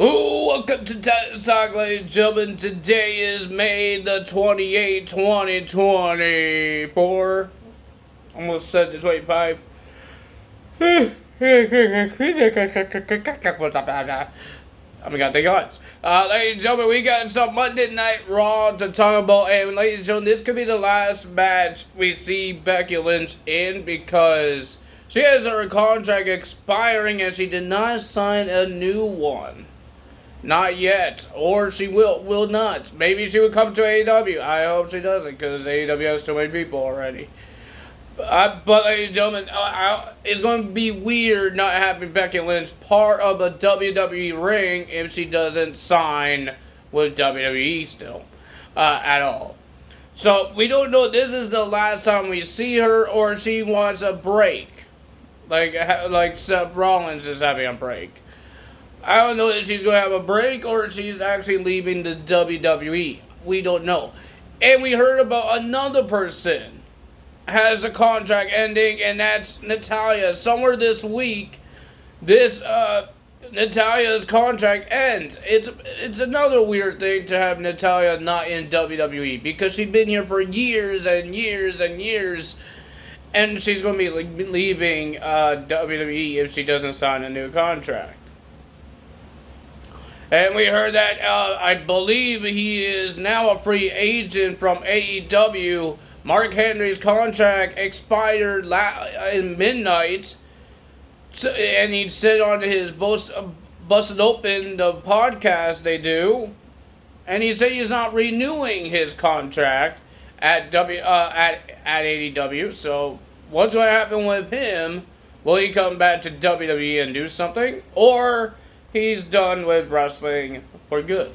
Ooh, welcome to Talk, ladies and gentlemen. Today is May the 28th, 2024. Almost said the 25. I got the guns. Ladies and gentlemen, we got some Monday Night Raw to talk about. And ladies and gentlemen, this could be the last match we see Becky Lynch in because she has her contract expiring and she did not sign a new one. Not yet, or she will not. Maybe she would come to AEW. I hope she doesn't, because AEW has too many people already. But ladies and gentlemen, it's going to be weird not having Becky Lynch part of a WWE ring if she doesn't sign with WWE still, at all. So we don't know if this is the last time we see her, or she wants a break, like Seth Rollins is having a break. I don't know if she's going to have a break or if she's actually leaving the WWE. We don't know. And we heard about another person has a contract ending, and that's Natalya. Somewhere this week, Natalya's contract ends. It's another weird thing to have Natalya not in WWE because she's been here for years and years and years, and she's going to be leaving WWE if she doesn't sign a new contract. And we heard that, I believe he is now a free agent from AEW. Mark Henry's contract expired in midnight. And he said on his Busted Open, the podcast they do. And he said he's not renewing his contract at AEW. So, what's going to happen with him? Will he come back to WWE and do something? Or he's done with wrestling for good?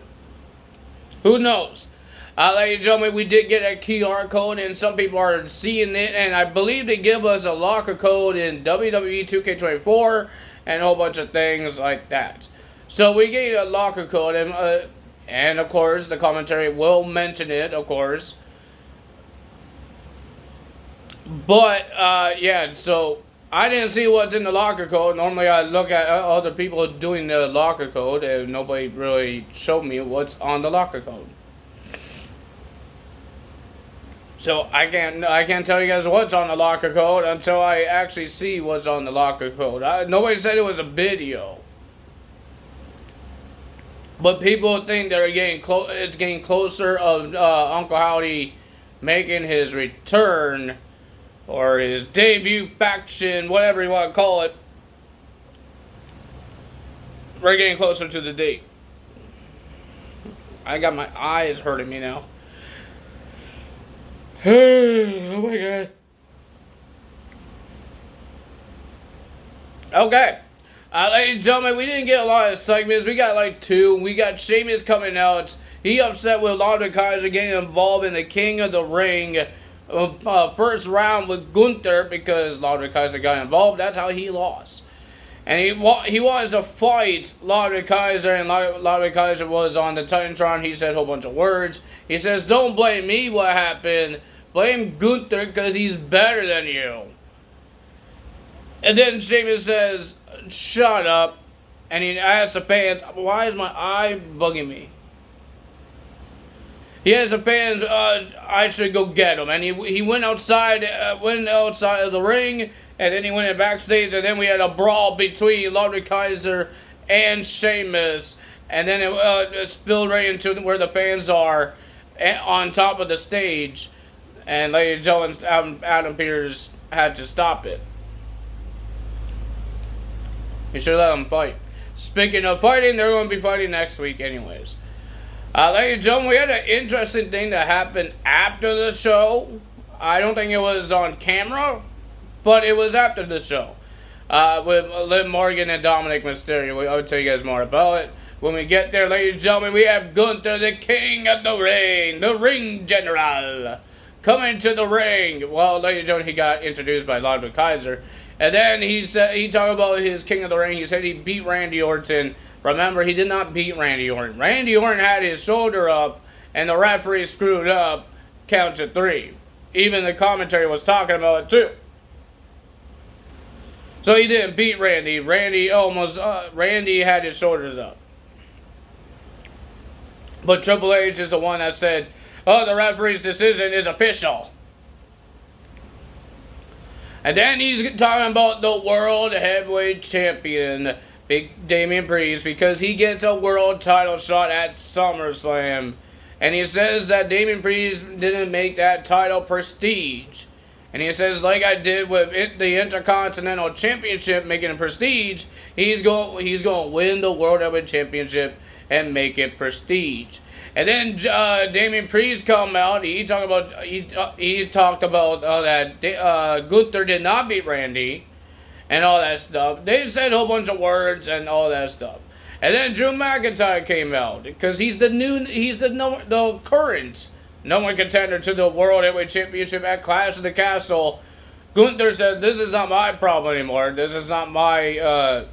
Who knows? Ladies and gentlemen, we did get a QR code, and some people are seeing it, and I believe they give us a locker code in WWE 2K24 and a whole bunch of things like that. So we get a locker code, and of course, the commentary will mention it, of course. But, yeah, so I didn't see what's in the locker code. Normally I look at other people doing the locker code, and nobody really showed me what's on the locker code. So I can't tell you guys what's on the locker code until I actually see what's on the locker code. Nobody said it was a video. But people think they're it's getting closer of Uncle Howdy making his return, or his debut faction, whatever you want to call it. We're getting closer to the date. I got my eyes hurting me now. Oh my god. Okay. Ladies and gentlemen, we didn't get a lot of segments. We got like two. We got Sheamus coming out. He upset with Lawler Kaiser getting involved in the King of the Ring first round with Gunther because Lawler Kaiser got involved. That's how he lost. And he wants to fight Lawler Kaiser, and Lawler Kaiser was on the Titantron. He said a whole bunch of words. He says, "Don't blame me what happened. Blame Gunther because he's better than you." And then Sheamus says, "Shut up." And he asks the fans, "Why is my eye bugging me?" He has the fans, "I should go get him." And he went outside of the ring, and then he went in backstage, and then we had a brawl between Lawler Kaiser and Sheamus, and then it spilled right into where the fans are on top of the stage. And ladies and gentlemen, Adam Pearce had to stop it. He should let them fight. Speaking of fighting, they're going to be fighting next week anyways. Ladies and gentlemen, we had an interesting thing that happened after the show. I don't think it was on camera, but it was after the show. With Liv Morgan and Dominic Mysterio. I'll tell you guys more about it when we get there, ladies and gentlemen. We have Gunther, the King of the Ring, the Ring General, coming to the ring. Well, ladies and gentlemen, he got introduced by Lawler Kaiser. And then he talked about his King of the Ring. He said he beat Randy Orton. Remember, he did not beat Randy Orton. Randy Orton had his shoulder up, and the referee screwed up, count to 3. Even the commentary was talking about it too. So he didn't beat Randy. Randy had his shoulders up. But Triple H is the one that said, "Oh, the referee's decision is official." And then he's talking about the World Heavyweight Champion, Big Damian Priest, because he gets a world title shot at SummerSlam. And he says that Damian Priest didn't make that title prestige. And he says, like I did with the Intercontinental Championship, making it prestige, he's going to win the World Heavyweight Championship and make it prestige. And then Damian Priest come out. He talked about that Gunther did not beat Randy, and all that stuff. They said a whole bunch of words and all that stuff. And then Drew McIntyre came out because he's the current number one contender to the World Heavyweight Championship at Clash of the Castle. Gunther said, "This is not my problem anymore. This is not my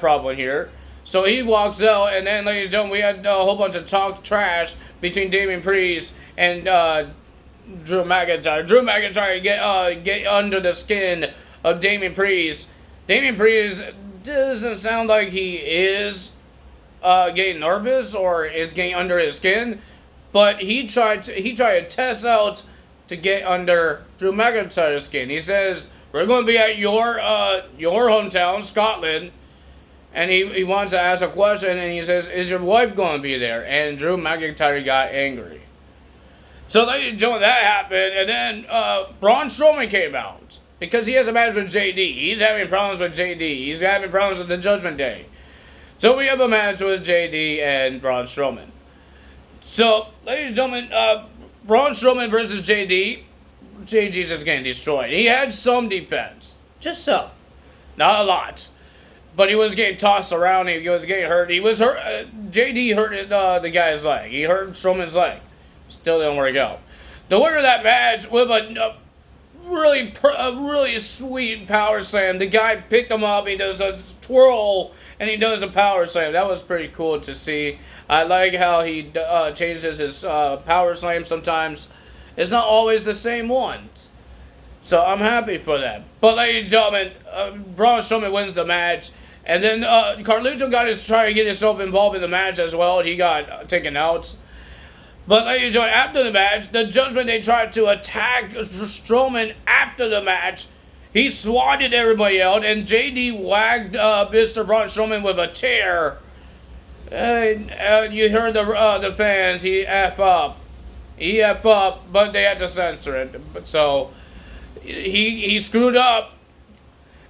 problem here." So he walks out, and then, ladies and gentlemen, we had a whole bunch of talk trash between Damian Priest and Drew McIntyre. Drew McIntyre get under the skin of Damian Priest. Damian Priest doesn't sound like he is getting nervous or is getting under his skin, but he tried to test out to get under Drew McIntyre's skin. He says, "We're going to be at your hometown, Scotland." And he wants to ask a question, and he says, "Is your wife going to be there?" And Drew McIntyre got angry. So, ladies and gentlemen, that happened. And then Braun Strowman came out because he has a match with JD. He's having problems with JD. He's having problems with the Judgment Day. So we have a match with JD and Braun Strowman. So, ladies and gentlemen, Braun Strowman versus JD. JD's just getting destroyed. He had some defense. Just some. Not a lot. But he was getting tossed around. He was getting hurt. He was hurt. JD hurt the guy's leg. He hurt Strowman's leg. Still didn't work out. The winner of that match with a really sweet power slam. The guy picked him up. He does a twirl and he does a power slam. That was pretty cool to see. I like how he changes his power slam sometimes. It's not always the same one. So I'm happy for that. But ladies and gentlemen, Braun Strowman wins the match. And then Carlito got trying to get himself involved in the match as well. And he got taken out. But ladies and gentlemen, after the match, the Judgment Day tried to attack Strowman after the match. He swatted everybody out. And JD wagged Mr. Braun Strowman with a chair. You heard the fans. He F up. He F up. But they had to censor it. So he screwed up.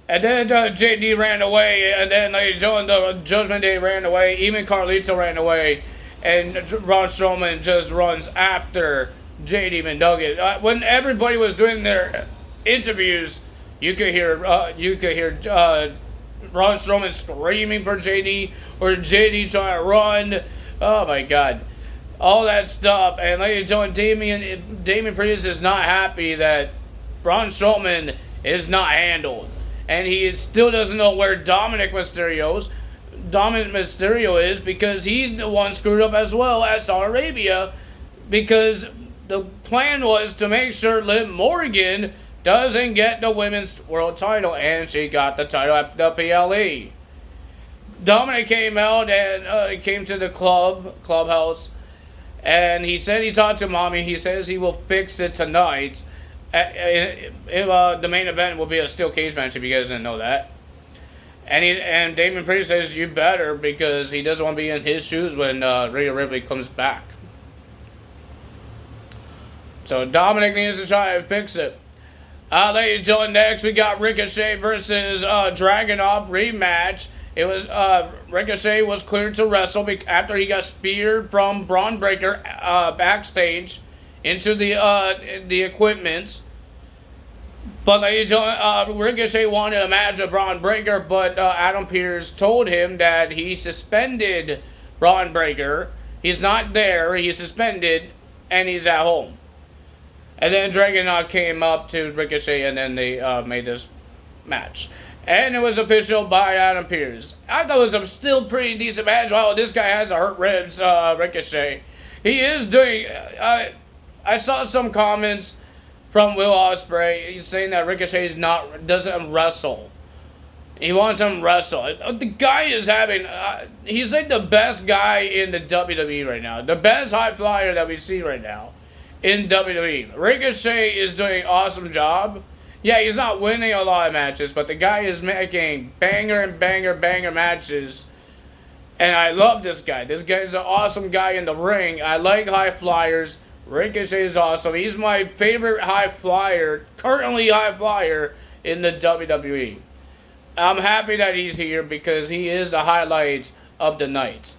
And then JD ran away, and then ladies and gentlemen, the Judgment Day ran away, even Carlito ran away, and Braun Strowman just runs after JD McNugget. When everybody was doing their interviews, you could hear Braun Strowman screaming for JD, or JD trying to run. Oh my God. All that stuff. And ladies and gentlemen, Damian Priest is not happy that Braun Strowman is not handled. And he still doesn't know where Dominic Mysterio is, because he's the one screwed up as well as Saudi Arabia, because the plan was to make sure Liv Morgan doesn't get the women's world title, and she got the title at the PLE. Dominic came out and came to the clubhouse, and he said he talked to mommy. He says he will fix it tonight. The main event will be a steel cage match, if you guys didn't know that. And Damian Priest says you better, because he doesn't want to be in his shoes when Rhea Ripley comes back. So Dominic needs to try and fix it. Ladies and gentlemen, next we got Ricochet versus Dragunov rematch. It was Ricochet was cleared to wrestle after he got speared from Braun Breaker backstage into the equipment. But ladies and gentlemen, Ricochet wanted a match with Braun Breaker, but Adam Pearce told him that he suspended Braun Breaker. He's not there, he's suspended, and he's at home. And then Dragunov came up to Ricochet, and then they made this match. And it was official by Adam Pearce. I thought it was a still pretty decent match. Wow, this guy has a hurt ribs, Ricochet. He is doing... I saw some comments from Will Ospreay saying that Ricochet doesn't wrestle. He wants him to wrestle. The guy is having, he's like the best guy in the WWE right now. The best high flyer that we see right now in WWE. Ricochet is doing an awesome job. Yeah, he's not winning a lot of matches, but the guy is making banger and banger matches. And I love this guy. This guy's an awesome guy in the ring. I like high flyers. Ricochet is awesome. He's my favorite high flyer, currently high flyer in the WWE. I'm happy that he's here because he is the highlight of the night.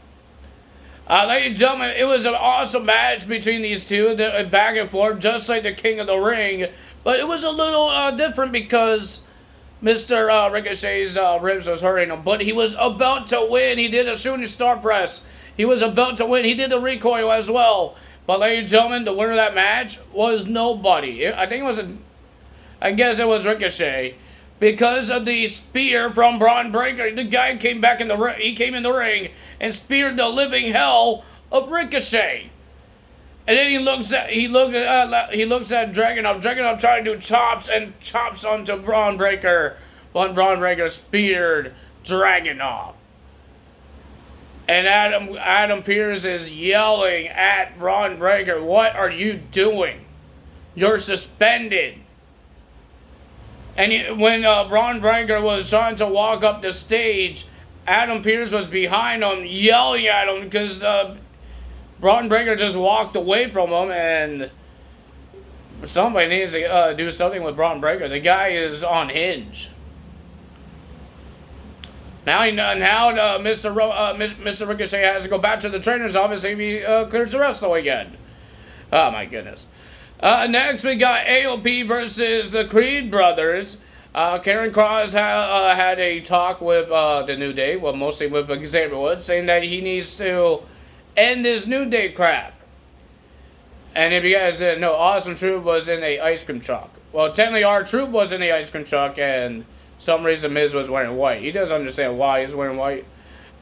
Ladies and gentlemen, it was an awesome match between these two, back and forth, just like the King of the Ring. But it was a little different because Mr. Ricochet's ribs was hurting him. But he was about to win. He did a shooting star press. He was about to win. He did the recoil as well. But ladies and gentlemen, the winner of that match was nobody. I guess it was Ricochet. Because of the spear from Braun Breaker, the guy came back in the ring. He came in the ring and speared the living hell of Ricochet. And then he looks at Dragunov. Dragunov trying to do chops and chops onto Braun Breaker. When Braun Breaker speared Dragunov. And Adam Pearce is yelling at Braun Breaker, "What are you doing? You're suspended." And when Braun Breaker was trying to walk up the stage, Adam Pearce was behind him, yelling at him because Braun Breaker just walked away from him, and somebody needs to do something with Braun Breaker. The guy is on hinge. Now Mr. Ricochet has to go back to the trainer's office and he clears the wrestle again. Oh my goodness. Next, we got AOP versus the Creed brothers. Karen Cross had a talk with the New Day, well, mostly with Xavier Woods, saying that he needs to end this New Day crap. And if you guys didn't know, Awesome Truth was in a ice cream truck. Well, technically, R-Truth was in the ice cream truck, and some reason Miz was wearing white. He doesn't understand why he's wearing white.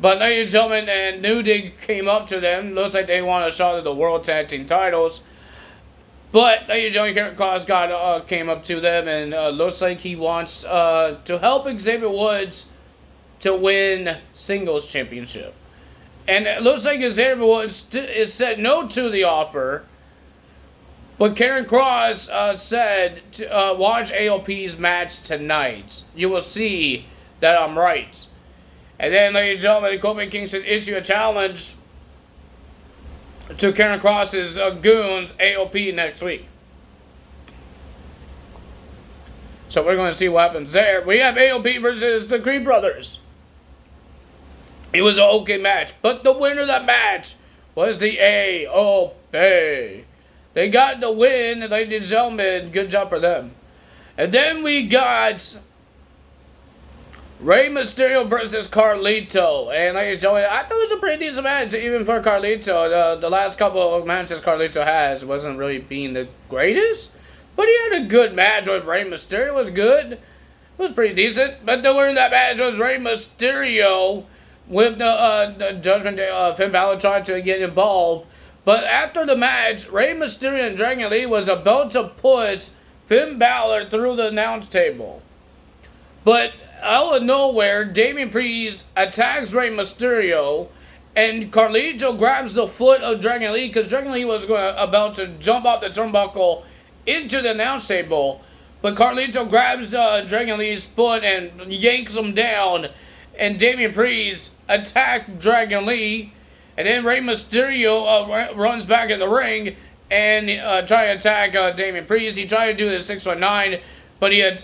But ladies and gentlemen, and New Day came up to them. Looks like they want a shot at the World Tag Team titles. But ladies and gentlemen, Karen Cross came up to them, and looks like he wants to help Xavier Woods to win singles championship. And it looks like Xavier Woods is said no to the offer. But Karen Cross said, watch AOP's match tonight. You will see that I'm right. And then, ladies and gentlemen, Kofi Kingston issued a challenge to Karen Cross's goons, AOP, next week. So we're going to see what happens there. We have AOP versus the Creed brothers. It was an okay match, but the winner of that match was the AOP. They got the win, ladies and gentlemen. Good job for them. And then we got Rey Mysterio versus Carlito. And ladies and gentlemen, I thought it was a pretty decent match, even for Carlito. The last couple of matches Carlito has wasn't really being the greatest. But he had a good match with Rey Mysterio. It was good. It was pretty decent. But the winner of that match was Rey Mysterio with the Judgment Day. Finn Balor tried to get involved. But after the match, Rey Mysterio and Dragon Lee was about to put Finn Balor through the announce table. But out of nowhere, Damian Priest attacks Rey Mysterio, and Carlito grabs the foot of Dragon Lee because Dragon Lee was about to jump off the turnbuckle into the announce table. But Carlito grabs Dragon Lee's foot and yanks him down, and Damian Priest attacked Dragon Lee. And then Rey Mysterio runs back in the ring and try to attack Damian Priest. He tried to do the 619, but he had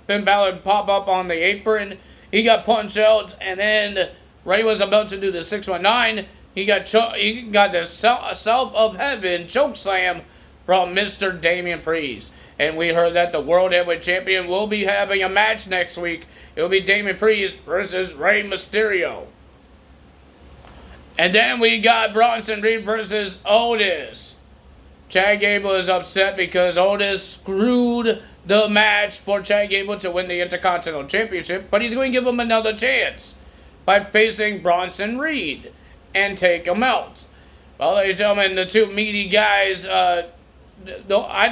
Finn Balor pop up on the apron. He got punched out, and then Rey was about to do the 619. He got the South of Heaven choke slam from Mr. Damian Priest. And we heard that the World Heavyweight Champion will be having a match next week. It will be Damian Priest versus Rey Mysterio. And then we got Bronson Reed versus Otis. Chad Gable is upset because Otis screwed the match for Chad Gable to win the Intercontinental Championship, but he's going to give him another chance by facing Bronson Reed and take him out. Well, ladies and gentlemen, the two meaty guys, I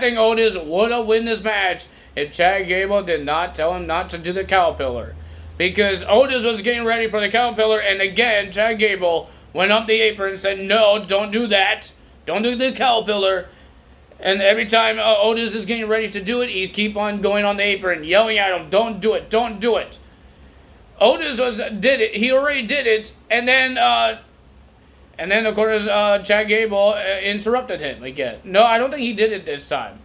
think Otis would have won this match if Chad Gable did not tell him not to do the cow pillar. because Otis was getting ready for the caterpillar, and again, Chad Gable went up the apron and said, "No, don't do that. Don't do the caterpillar." And every time Otis is getting ready to do it, he keep on going on the apron, yelling at him, "Don't do it, don't do it." Otis did it. He already did it, and then of course Chad Gable interrupted him again. No, I don't think he did it this time.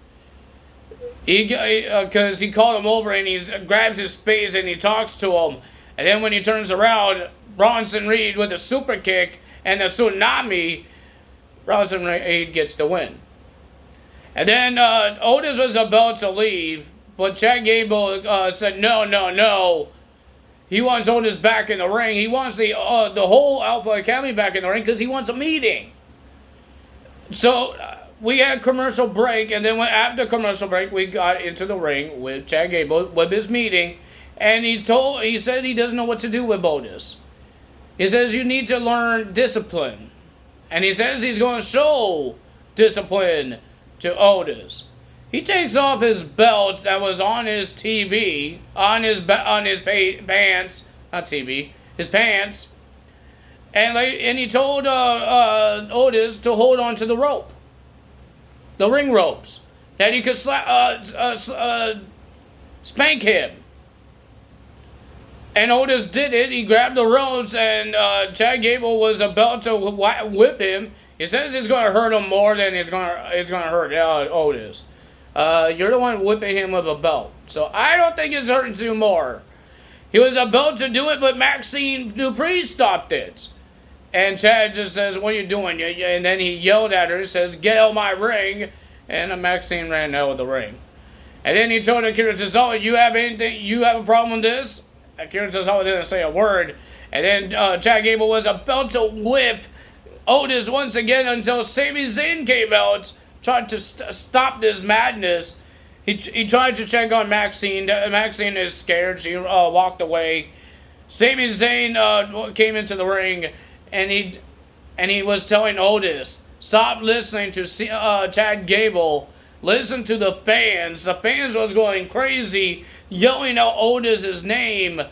Because he called him over and he grabs his face and he talks to him, and then when he turns around, Bronson Reed with a super kick and a tsunami, Bronson Reed gets the win. And then Otis was about to leave, but Chad Gable said, no. He wants Otis back in the ring. He wants the whole Alpha Academy back in the ring because he wants a meeting. So we had commercial break, and then after commercial break, we got into the ring with Chad Gable with his meeting, and he said he doesn't know what to do with Otis. He says you need to learn discipline, and he says he's going to show discipline to Otis. He takes off his belt that was on his TV, on his pants, not TV, his pants, and he told Otis to hold on to the rope, the ring ropes, that he could spank him. And Otis did it. He grabbed the ropes, and Chad Gable was about to whip him. He says he's going to hurt him more than it's going to hurt Otis. You're the one whipping him with a belt. So I don't think it's hurting you more. He was about to do it, but Maxine Dupree stopped it. And Chad just says, "What are you doing?" And then he yelled at her, says, "Get out of my ring." And Maxine ran out of the ring. And then he told Akira Tozawa, "You have a problem with this?" Akira Tozawa didn't say a word. And then Chad Gable was about to whip Otis once again until Sami Zayn came out, tried to stop this madness. He tried to check on Maxine. Maxine is scared. She walked away. Sami Zayn came into the ring, and he was telling Otis, "Stop listening to Chad Gable. Listen to the fans." The fans was going crazy, yelling out Otis' name.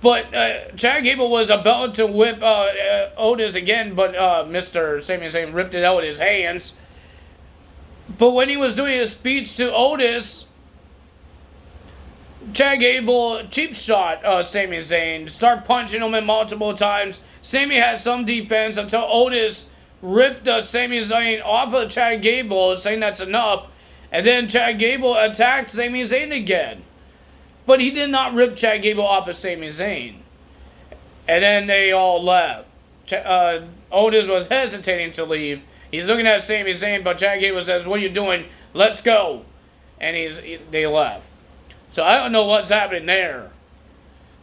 But Chad Gable was about to whip Otis again, but Mr. Sami Zayn ripped it out with his hands. But when he was doing his speech to Otis, Chad Gable cheap shot Sami Zayn, start punching him in multiple times. Sami had some defense until Otis ripped Sami Zayn off of Chad Gable, saying that's enough. And then Chad Gable attacked Sami Zayn again. But he did not rip Chad Gable off of Sami Zayn. And then they all left. Otis was hesitating to leave. He's looking at Sami Zayn, but Chad Gable says, "What are you doing? Let's go." And they left. So I don't know what's happening there.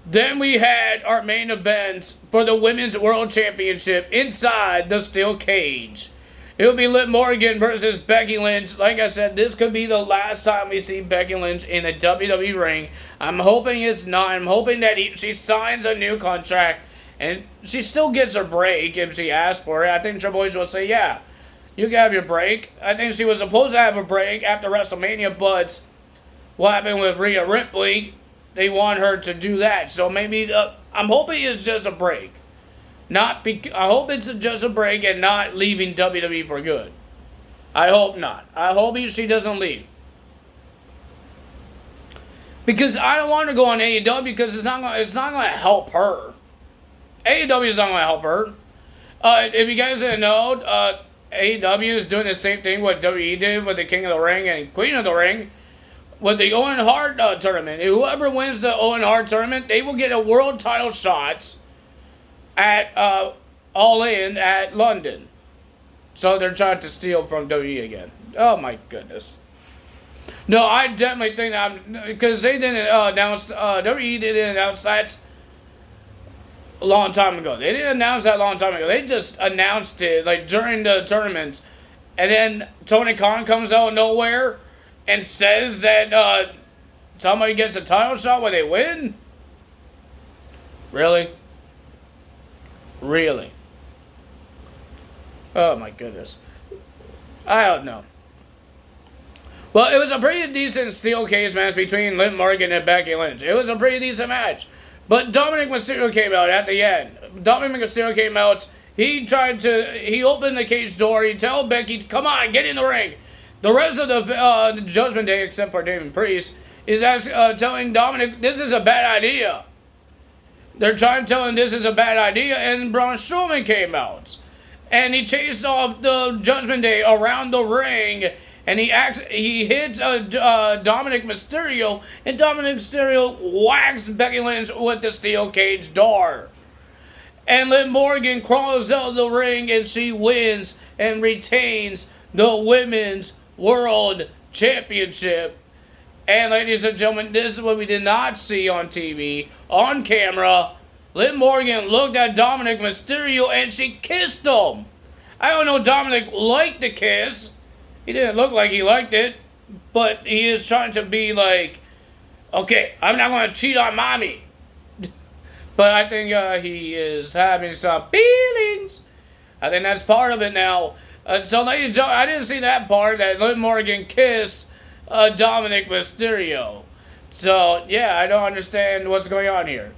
Then we had our main event for the Women's World Championship inside the steel cage. It will be Liv Morgan versus Becky Lynch. Like I said, this could be the last time we see Becky Lynch in a WWE ring. I'm hoping it's not. I'm hoping that she signs a new contract and she still gets her break if she asks for it. I think Triple H will say, "Yeah, you can have your break." I think she was supposed to have a break after WrestleMania, but what happened with Rhea Ripley, they want her to do that. So maybe, I'm hoping it's just a break. I hope it's just a break and not leaving WWE for good. I hope not. I hope she doesn't leave. Because I don't want to go on AEW because it's not going to help her. AEW is not going to help her. If you guys didn't know, AEW is doing the same thing what WWE did with the King of the Ring and Queen of the Ring with the Owen Hart tournament. Whoever wins the Owen Hart tournament, they will get a world title shot at All In at London. So they're trying to steal from WWE again. Oh my goodness. No, I definitely think that, because they didn't announce, WWE didn't announce that a long time ago. They didn't announce that a long time ago. They just announced it like during the tournament. And then Tony Khan comes out of nowhere and says that somebody gets a title shot when they win? Really? Really? Oh my goodness. I don't know. Well, it was a pretty decent steel cage match between Liv Morgan and Becky Lynch. It was a pretty decent match. But Dominic Mysterio came out at the end. Dominic Mysterio came out. He opened the cage door. He told Becky, come on, get in the ring. The rest of the Judgment Day, except for Damien Priest, is telling Dominic, this is a bad idea. They're trying to tell him this is a bad idea, and Braun Strowman came out. And he chased off the Judgment Day around the ring, and he hits Dominic Mysterio, and Dominic Mysterio whacks Becky Lynch with the steel cage door. And Liv Morgan crawls out of the ring, and she wins and retains the Women's World Championship. And ladies and gentlemen, this is what we did not see on TV, on camera. Liv Morgan looked at Dominic Mysterio and she kissed him. I don't know, Dominic liked the kiss. He didn't look like he liked it, but he is trying to be like, okay, I'm not going to cheat on mommy. But I think he is having some feelings. I think that's part of it now. So ladies and gentlemen, I didn't see that part, that Liv Morgan kissed Dominic Mysterio. So, yeah, I don't understand what's going on here.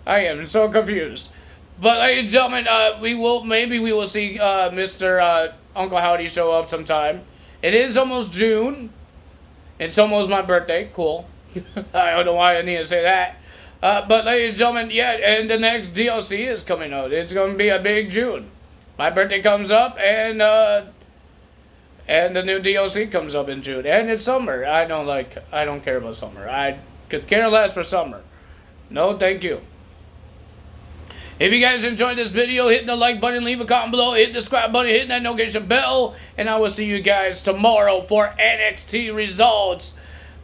I am so confused. But, ladies and gentlemen, maybe we will see Mr. Uncle Howdy show up sometime. It is almost June. It's almost my birthday. Cool. I don't know why I need to say that. But, ladies and gentlemen, yeah, and the next DLC is coming out. It's going to be a big June. My birthday comes up, and the new DLC comes up in June. And it's summer. I don't care about summer. I could care less for summer. No, thank you. If you guys enjoyed this video, hit the like button, leave a comment below, hit the subscribe button, hit that notification bell, and I will see you guys tomorrow for NXT results.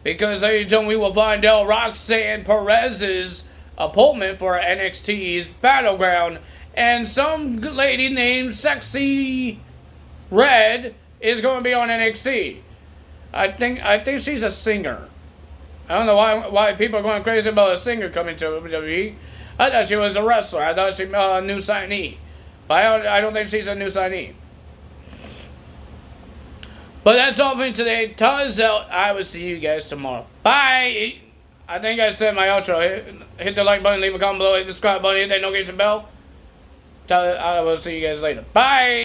Because, ladies and gentlemen, we will find out Roxanne Perez's opponent for NXT's Battleground, and some lady named Sexy Red is going to be on NXT. I think she's a singer. I don't know why people are going crazy about a singer coming to WWE. I thought she was a wrestler. I thought she was a new signee. But I don't think she's a new signee. But that's all for me today. Tuz out. I will see you guys tomorrow. Bye. I think I said my outro. Hit the like button, leave a comment below, hit the subscribe button, hit that notification bell. I will see you guys later. Bye.